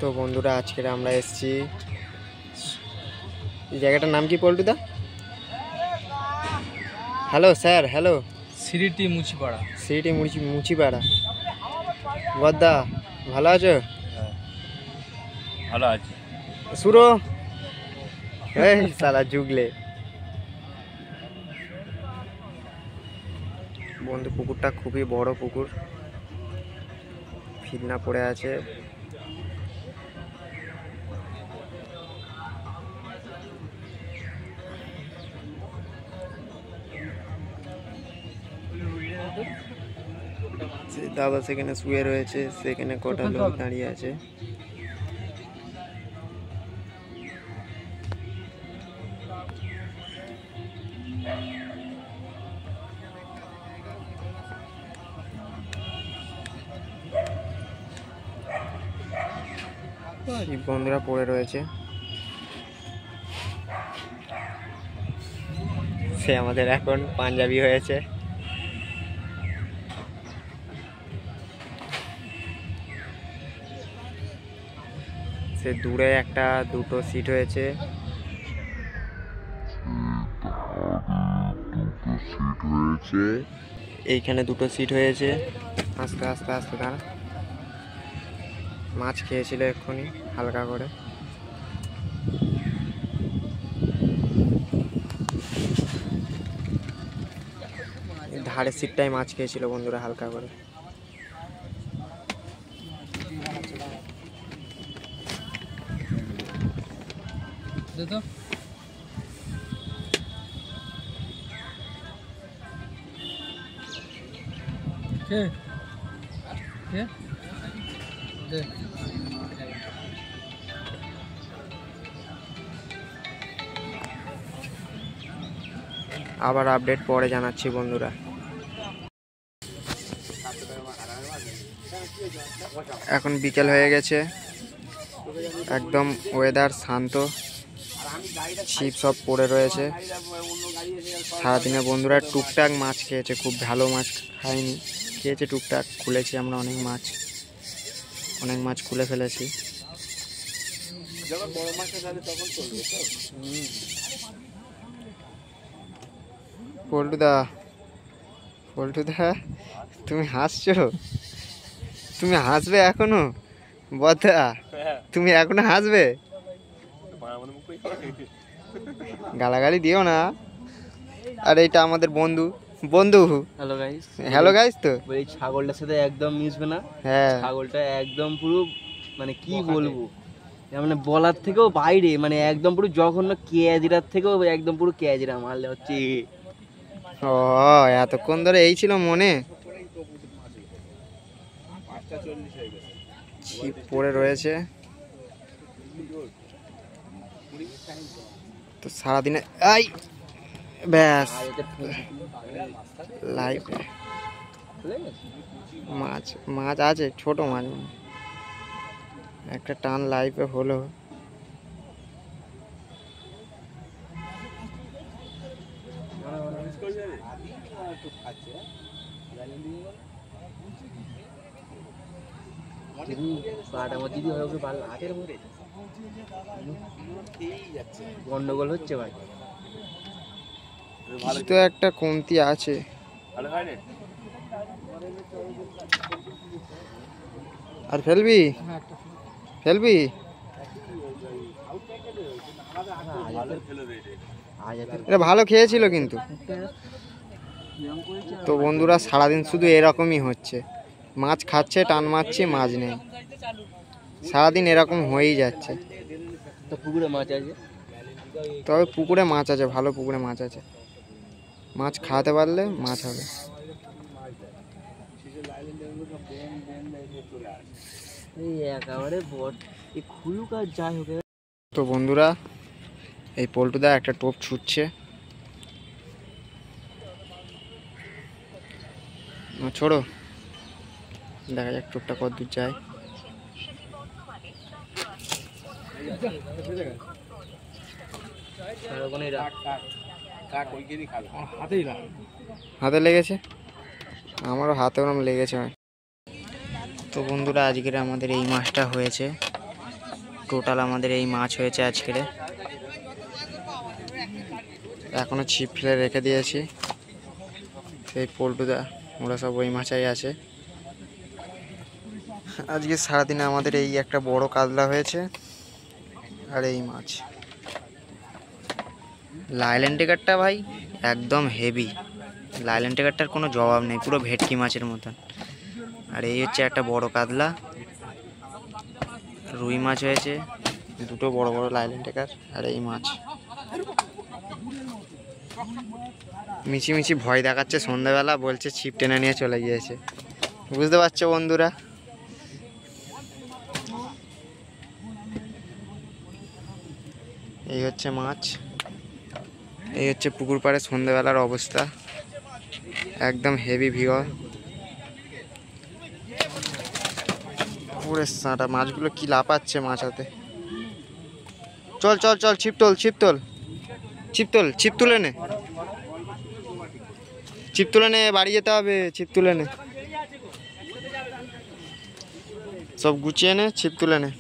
তো বন্ধুরা আজকে আমরা এসেছি, এই জায়গাটার নাম কি পল্টুদা? Hello sir, hello. Sirity Muchipara. Sirity Muchipara. বদ্দা ভালো আছো? ভালো আছি। সুরো এই সালা জুগলে। বন্ধু পুকুরটা খুবই বড় পুকুর, ফিদনা পড়ে আছে। দাদা সেখানে শুয়ে রয়েছে, সেখানে কটা লোক দাঁড়িয়ে আছে। বন্ধুরা পড়ে রয়েছে, সে আমাদের এখন পাঞ্জাবি হয়েছে। সে দূরে একটা দুটো সিট হয়েছে, এইখানে দুটো সিট হয়েছে। আস্তে আস্তে আস্তে দাঁড়া। মাছ খেয়েছিল এক্ষুনি হালকা করে। ধারের সিটটাই মাছ খেয়েছিল বন্ধুরা হালকা করে। আবার আপডেট পরে জানাচ্ছি বন্ধুরা। এখন বিকেল হয়ে গেছে, একদম ওয়েদার শান্ত, ছিপ সব পড়ে রয়েছে। সারাদিনে বন্ধুরা টুকটাক মাছ খেয়েছে, খুব ভালো মাছ খাইনি, খেয়েছে টুকটাক। খুলেছি আমরা অনেক মাছ খুলে ফেলেছি। পল্টুদা তুমি হাসছো? তুমি হাসবে এখনো? বদ্দা তুমি এখনো হাসবে? গালাগালি দিও না। আর এইটা আমাদের বন্ধু। Hello guys. তো এই ছাগলটার সাথে একদম মিশবে না। হ্যাঁ, ছাগলটা একদম পুরো মানে কি বলবো, মানে বলার থেকেও বাইরে, মানে একদম পুরো জঘন্য, কেয়াজিরার থেকেও একদম পুরো কেয়াজিরা মারলে হচ্ছে। ও এতক্ষণ ধরে এই ছিল মনে। ছিপ পড়ে রয়েছে তো সারাদিনে। আই ব্যাস লাইভ মাছ আছে, ছোট মাছ একটা টান লাইভে হলো। গন্ডগোল হচ্ছে ভাই, তো একটা কমতি আছে। আর ফেলবি এটা ভালো খেয়েছিল কিন্তু। তো বন্ধুরা সারাদিন শুধু এরকমই হচ্ছে, মাছ খাচ্ছে, টান মারছে, মাছ নেই। সারাদিন এরকম হয়েই যাচ্ছে। পুকুরে মাছ আছে, তবে পুকুরে মাছ আছে, ভালো পুকুরে মাছ আছে। মাছ খাওয়াতে পারলে মাছ হবে। তো বন্ধুরা এই পল্টুদা একটা টোপ ছুটছে। ছোড়ো, দেখা যাক টোপটা কত দূর যায়। হাতে লেগেছে, আমারও হাতে ওরম লেগেছে। তো বন্ধুরা আজকের আমাদের এই মাছটা হয়েছে, টোটাল আমাদের এই মাছ হয়েছে আজকের। এখনো ছিপ ফেলে রেখে দিয়েছি, সেই পল্টুদা ওরা সব ওই মাছাই আছে। আজকে সারাদিনে আমাদের এই একটা বড় কাতলা হয়েছে আর এই মাছ। লাইল্যান্ড টেকারটা ভাই একদম হেভি, লাইল্যান্ড টেকারটার কোনো জবাব নেই, পুরো ভেটকি মাছের মতন। আর এই হচ্ছে একটা বড় কাতলা, রুই মাছ হয়েছে দুটো বড় বড় লাইল্যান্ড টেকার, আর এই মাছ। মিছি মিছি ভয় দেখাচ্ছে সন্ধ্যাবেলা, বলছে ছিপ টেনে নিয়ে চলে গিয়েছে। বুঝতে পারছো বন্ধুরা? এই হচ্ছে মাছ, এই হচ্ছে পুকুর পাড়ে সন্ধ্যাবেলার অবস্থা, একদম হেভি ভিউ। পুরো সাঁটা মাছগুলো কি লাফাচ্ছে মাছ হাতে। চল চল চল, ছিপ তোল ছিপ তোল ছিপ তোল, ছিপ তুলে নে, ছিপ তুলে নে, বাড়ি যেতে হবে, ছিপ তুলে নে, সব গুছিয়ে নে, ছিপ তুলে নে।